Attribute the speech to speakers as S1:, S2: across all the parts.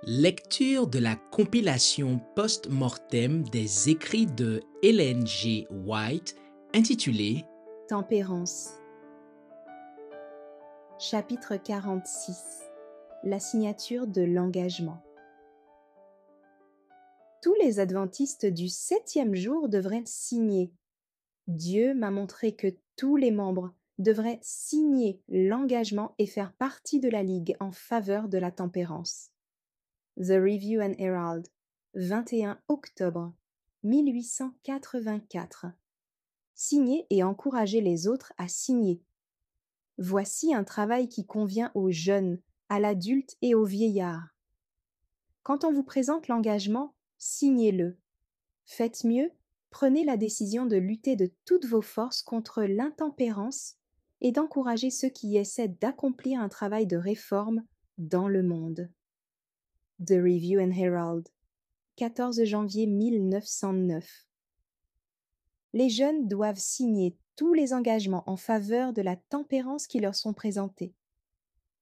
S1: Lecture de la compilation post-mortem des écrits de Ellen G. White intitulée
S2: Tempérance. Chapitre 46. La signature de l'engagement. Tous les adventistes du 7e jour devraient signer. Dieu m'a montré que tous les membres devraient signer l'engagement et faire partie de la Ligue en faveur de la tempérance. The Review and Herald, 21 octobre 1884. Signer et encourager les autres à signer. Voici un travail qui convient aux jeunes, à l'adulte et au vieillard. Quand on vous présente l'engagement, signez-le. Faites mieux, prenez la décision de lutter de toutes vos forces contre l'intempérance et d'encourager ceux qui essaient d'accomplir un travail de réforme dans le monde. The Review and Herald, 14 janvier 1909. Les jeunes doivent signer tous les engagements en faveur de la tempérance qui leur sont présentés.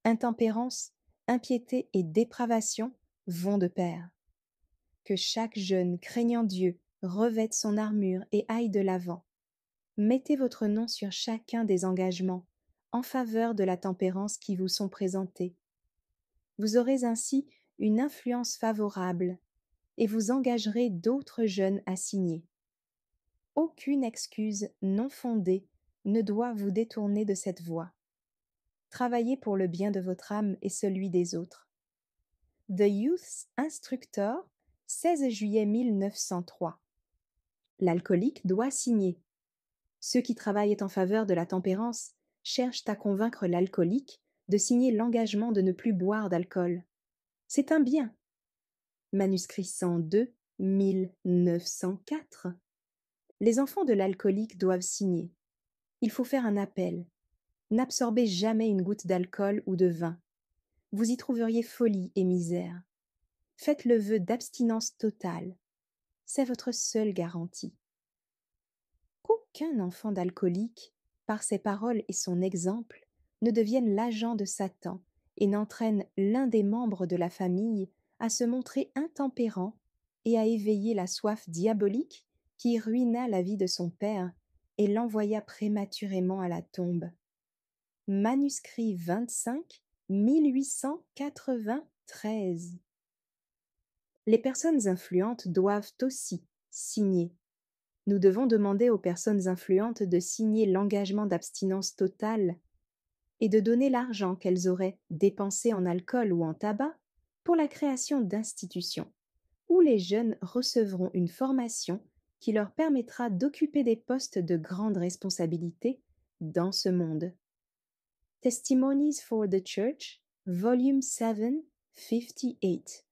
S2: Intempérance, impiété et dépravation vont de pair. Que chaque jeune craignant Dieu revête son armure et aille de l'avant. Mettez votre nom sur chacun des engagements en faveur de la tempérance qui vous sont présentés. Vous aurez ainsi une influence favorable et vous engagerez d'autres jeunes à signer. Aucune excuse non fondée ne doit vous détourner de cette voie. Travaillez pour le bien de votre âme et celui des autres. The Youth's Instructor, 16 juillet 1903. L'alcoolique doit signer. Ceux qui travaillent en faveur de la tempérance cherchent à convaincre l'alcoolique de signer l'engagement de ne plus boire d'alcool. C'est un bien. Manuscrit 102, 1904. Les enfants de l'alcoolique doivent signer. Il faut faire un appel. N'absorbez jamais une goutte d'alcool ou de vin. Vous y trouveriez folie et misère. Faites le vœu d'abstinence totale. C'est votre seule garantie. Qu'aucun enfant d'alcoolique, par ses paroles et son exemple, ne devienne l'agent de Satan et n'entraîne l'un des membres de la famille à se montrer intempérant et à éveiller la soif diabolique qui ruina la vie de son père et l'envoya prématurément à la tombe. Manuscrit 25, 1893. Les personnes influentes doivent aussi signer. Nous devons demander aux personnes influentes de signer l'engagement d'abstinence totale et de donner l'argent qu'elles auraient dépensé en alcool ou en tabac pour la création d'institutions, où les jeunes recevront une formation qui leur permettra d'occuper des postes de grande responsabilité dans ce monde. Testimonies for the Church, Volume 7, 58.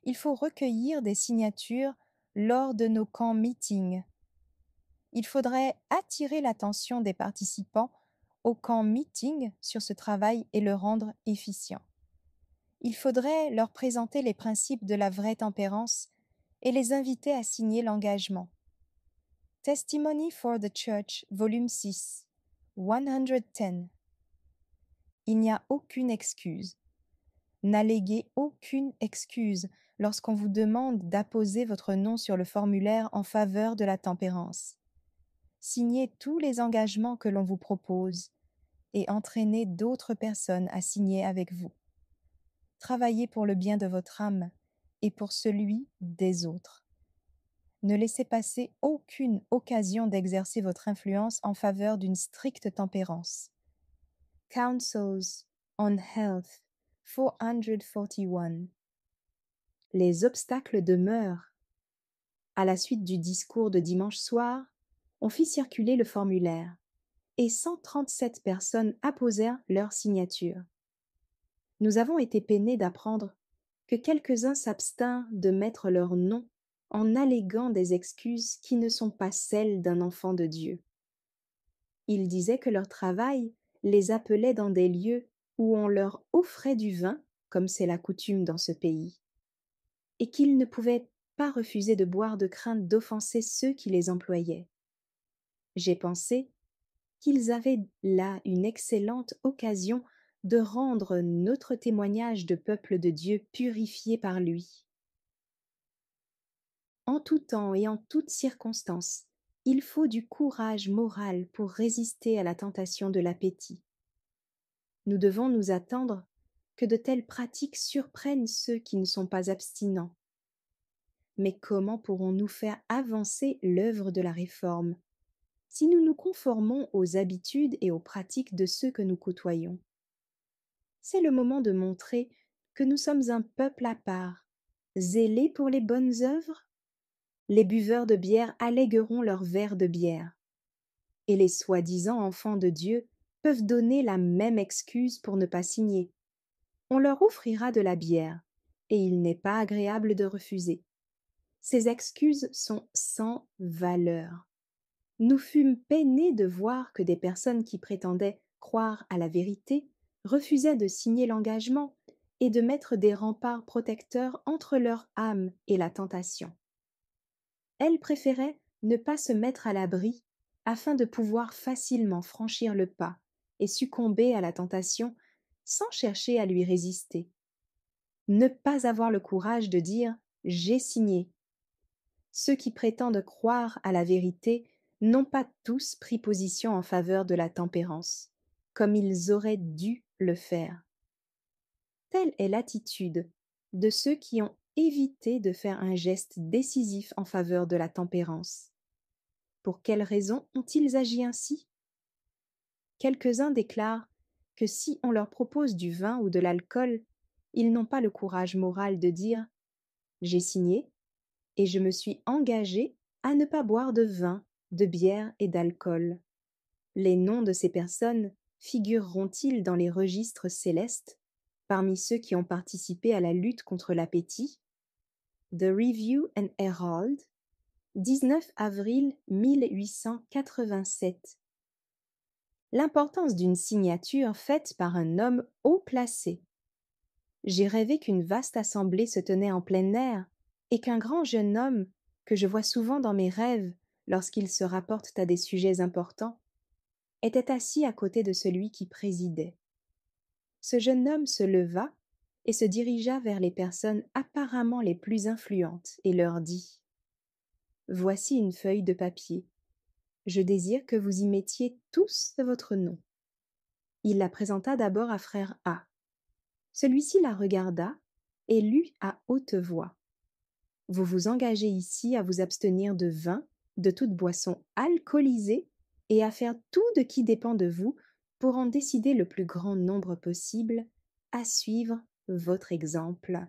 S2: Il faut recueillir des signatures lors de nos camps meetings. Il faudrait attirer l'attention des participants au camp meeting sur ce travail et le rendre efficient. Il faudrait leur présenter les principes de la vraie tempérance et les inviter à signer l'engagement. Testimony for the Church, volume 6, 110. Il n'y a aucune excuse. N'alléguez aucune excuse lorsqu'on vous demande d'apposer votre nom sur le formulaire en faveur de la tempérance. Signez tous les engagements que l'on vous propose et entraînez d'autres personnes à signer avec vous. Travaillez pour le bien de votre âme et pour celui des autres. Ne laissez passer aucune occasion d'exercer votre influence en faveur d'une stricte tempérance. Counsels on Health, 441. Les obstacles demeurent. À la suite du discours de dimanche soir, on fit circuler le formulaire et 137 personnes apposèrent leur signature. Nous avons été peinés d'apprendre que quelques-uns s'abstinrent de mettre leur nom en alléguant des excuses qui ne sont pas celles d'un enfant de Dieu. Ils disaient que leur travail les appelait dans des lieux où on leur offrait du vin, comme c'est la coutume dans ce pays, et qu'ils ne pouvaient pas refuser de boire de crainte d'offenser ceux qui les employaient. J'ai pensé qu'ils avaient là une excellente occasion de rendre notre témoignage de peuple de Dieu purifié par lui. En tout temps et en toutes circonstances, il faut du courage moral pour résister à la tentation de l'appétit. Nous devons nous attendre que de telles pratiques surprennent ceux qui ne sont pas abstinents. Mais comment pourrons-nous faire avancer l'œuvre de la réforme si nous nous conformons aux habitudes et aux pratiques de ceux que nous côtoyons? C'est le moment de montrer que nous sommes un peuple à part, zélé pour les bonnes œuvres. Les buveurs de bière allégueront leur verre de bière, et les soi-disant enfants de Dieu peuvent donner la même excuse pour ne pas signer. On leur offrira de la bière, et il n'est pas agréable de refuser. Ces excuses sont sans valeur. Nous fûmes peinés de voir que des personnes qui prétendaient croire à la vérité refusaient de signer l'engagement et de mettre des remparts protecteurs entre leur âme et la tentation. Elles préféraient ne pas se mettre à l'abri afin de pouvoir facilement franchir le pas et succomber à la tentation sans chercher à lui résister. Ne pas avoir le courage de dire « j'ai signé ». Ceux qui prétendent croire à la vérité n'ont pas tous pris position en faveur de la tempérance, comme ils auraient dû le faire. Telle est l'attitude de ceux qui ont évité de faire un geste décisif en faveur de la tempérance. Pour quelles raisons ont-ils agi ainsi? Quelques-uns déclarent que si on leur propose du vin ou de l'alcool, ils n'ont pas le courage moral de dire « j'ai signé et je me suis engagé à ne pas boire de vin, de bière et d'alcool ». Les noms de ces personnes figureront-ils dans les registres célestes, parmi ceux qui ont participé à la lutte contre l'appétit? The Review and Herald, 19 avril 1887. L'importance d'une signature faite par un homme haut placé. J'ai rêvé qu'une vaste assemblée se tenait en plein air et qu'un grand jeune homme, que je vois souvent dans mes rêves lorsqu'ils se rapportent à des sujets importants, était assis à côté de celui qui présidait. Ce jeune homme se leva et se dirigea vers les personnes apparemment les plus influentes et leur dit « Voici une feuille de papier. Je désire que vous y mettiez tous votre nom. » Il la présenta d'abord à frère A. Celui-ci la regarda et lut à haute voix. « Vous vous engagez ici à vous abstenir de vin, de toute boisson alcoolisée et à faire tout de qui dépend de vous pour en décider le plus grand nombre possible, à suivre votre exemple. »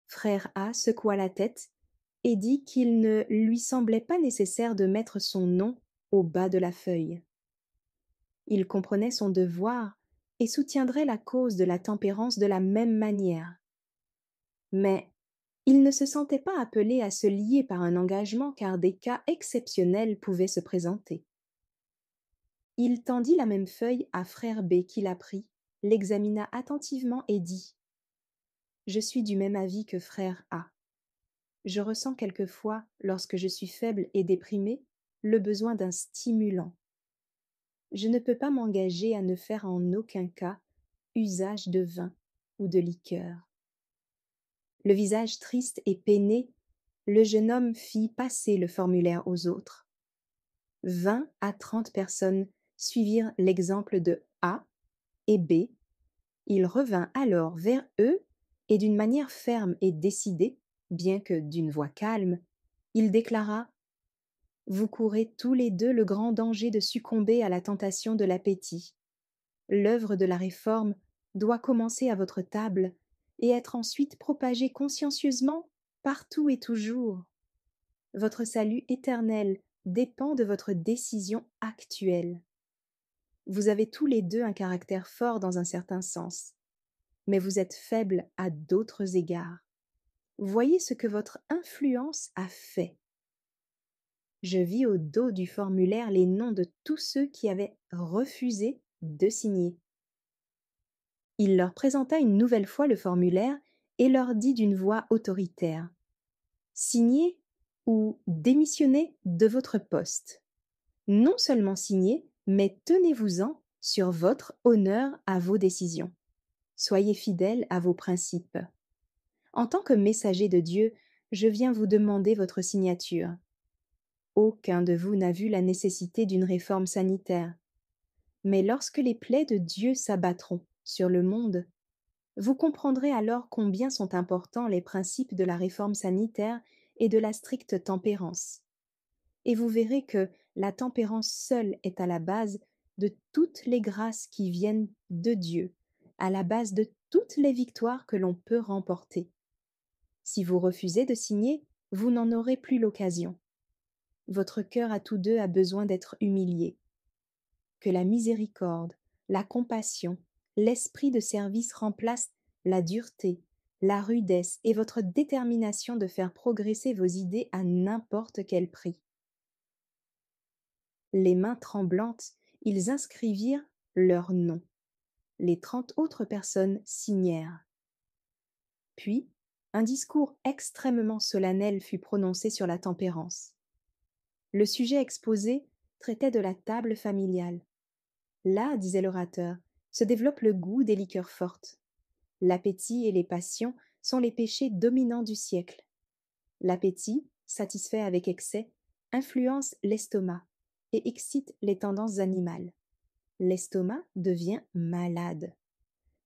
S2: Frère A secoua la tête et dit qu'il ne lui semblait pas nécessaire de mettre son nom au bas de la feuille. Il comprenait son devoir et soutiendrait la cause de la tempérance de la même manière. Mais il ne se sentait pas appelé à se lier par un engagement car des cas exceptionnels pouvaient se présenter. Il tendit la même feuille à frère B qui la prit, l'examina attentivement et dit « Je suis du même avis que frère A. Je ressens quelquefois, lorsque je suis faible et déprimé, le besoin d'un stimulant. Je ne peux pas m'engager à ne faire en aucun cas usage de vin ou de liqueur. » Le visage triste et peiné, le jeune homme fit passer le formulaire aux autres. 20 à 30 personnes suivirent l'exemple de A et B. Il revint alors vers eux et d'une manière ferme et décidée, bien que d'une voix calme, il déclara « Vous courez tous les deux le grand danger de succomber à la tentation de l'appétit. L'œuvre de la réforme doit commencer à votre table et être ensuite propagée consciencieusement partout et toujours. Votre salut éternel dépend de votre décision actuelle. Vous avez tous les deux un caractère fort dans un certain sens, mais vous êtes faibles à d'autres égards. Voyez ce que votre influence a fait. » Je vis au dos du formulaire les noms de tous ceux qui avaient refusé de signer. Il leur présenta une nouvelle fois le formulaire et leur dit d'une voix autoritaire « Signez ou démissionnez de votre poste. Non seulement signez, mais tenez-vous-en sur votre honneur à vos décisions. » Soyez fidèles à vos principes. En tant que messager de Dieu, je viens vous demander votre signature. Aucun de vous n'a vu la nécessité d'une réforme sanitaire. Mais lorsque les plaies de Dieu s'abattront sur le monde, vous comprendrez alors combien sont importants les principes de la réforme sanitaire et de la stricte tempérance. Et vous verrez que la tempérance seule est à la base de toutes les grâces qui viennent de Dieu, à la base de toutes les victoires que l'on peut remporter. Si vous refusez de signer, vous n'en aurez plus l'occasion. Votre cœur à tous deux a besoin d'être humilié. Que la miséricorde, la compassion, l'esprit de service remplacent la dureté, la rudesse et votre détermination de faire progresser vos idées à n'importe quel prix. Les mains tremblantes, ils inscrivirent leur nom. Les 30 autres personnes signèrent. Puis, un discours extrêmement solennel fut prononcé sur la tempérance. Le sujet exposé traitait de la table familiale. Là, disait l'orateur, se développe le goût des liqueurs fortes. L'appétit et les passions sont les péchés dominants du siècle. L'appétit, satisfait avec excès, influence l'estomac et excite les tendances animales. L'estomac devient malade.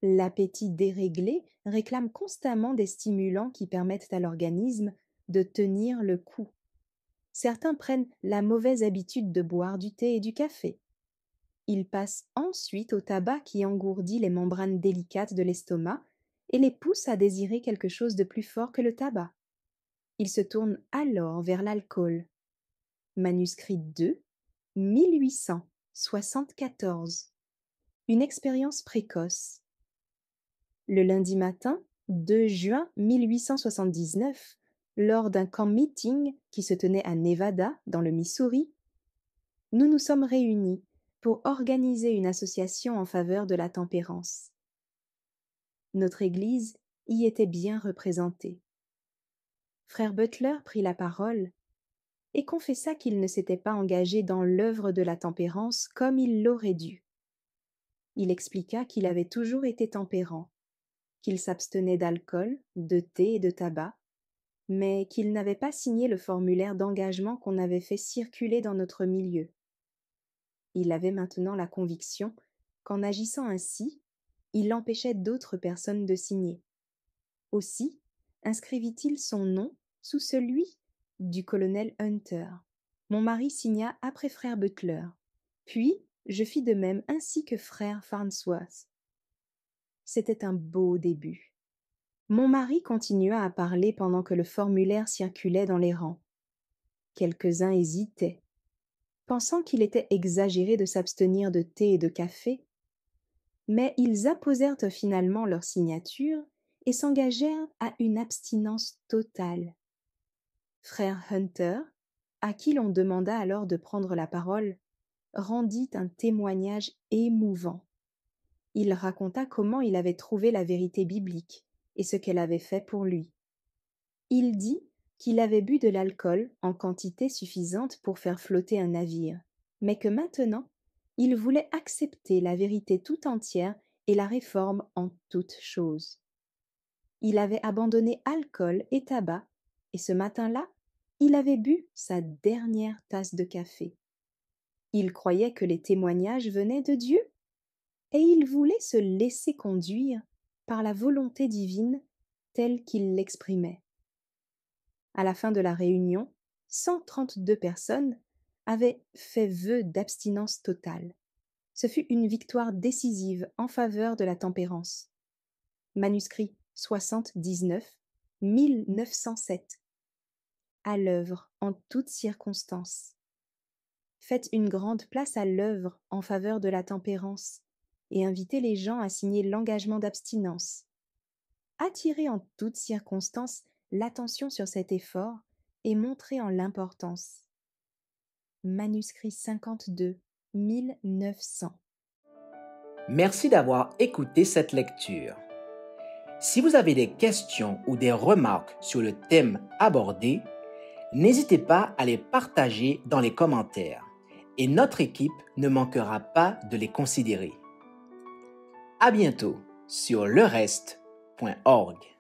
S2: L'appétit déréglé réclame constamment des stimulants qui permettent à l'organisme de tenir le coup. Certains prennent la mauvaise habitude de boire du thé et du café. Ils passent ensuite au tabac qui engourdit les membranes délicates de l'estomac et les pousse à désirer quelque chose de plus fort que le tabac. Ils se tournent alors vers l'alcool. Manuscrit 2, 1874. Une expérience précoce. Le lundi matin, 2 juin 1879, lors d'un camp meeting qui se tenait à Nevada, dans le Missouri, nous nous sommes réunis pour organiser une association en faveur de la tempérance. Notre Église y était bien représentée. Frère Butler prit la parole et confessa qu'il ne s'était pas engagé dans l'œuvre de la tempérance comme il l'aurait dû. Il expliqua qu'il avait toujours été tempérant, qu'il s'abstenait d'alcool, de thé et de tabac, mais qu'il n'avait pas signé le formulaire d'engagement qu'on avait fait circuler dans notre milieu. Il avait maintenant la conviction qu'en agissant ainsi, il empêchait d'autres personnes de signer. Aussi, inscrivit-il son nom sous celui du colonel Hunter. Mon mari signa après frère Butler. Puis, je fis de même ainsi que frère Farnsworth. C'était un beau début. Mon mari continua à parler pendant que le formulaire circulait dans les rangs. Quelques-uns hésitaient, pensant qu'il était exagéré de s'abstenir de thé et de café, mais ils apposèrent finalement leur signature et s'engagèrent à une abstinence totale. Frère Hunter, à qui l'on demanda alors de prendre la parole, rendit un témoignage émouvant. Il raconta comment il avait trouvé la vérité biblique et ce qu'elle avait fait pour lui. Il dit qu'il avait bu de l'alcool en quantité suffisante pour faire flotter un navire, mais que maintenant, il voulait accepter la vérité tout entière et la réforme en toutes choses. Il avait abandonné alcool et tabac, et ce matin-là, il avait bu sa dernière tasse de café. Il croyait que les témoignages venaient de Dieu, et il voulait se laisser conduire par la volonté divine telle qu'il l'exprimait. À la fin de la réunion, 132 personnes avaient fait vœu d'abstinence totale. Ce fut une victoire décisive en faveur de la tempérance. Manuscrit 79, 1907. À l'œuvre en toutes circonstances. Faites une grande place à l'œuvre en faveur de la tempérance et invitez les gens à signer l'engagement d'abstinence. Attirez en toutes circonstances l'attention sur cet effort et montrez en l'importance. Manuscrit 52, 1900.
S1: Merci d'avoir écouté cette lecture. Si vous avez des questions ou des remarques sur le thème abordé, n'hésitez pas à les partager dans les commentaires et notre équipe ne manquera pas de les considérer. À bientôt! sur lereste.org.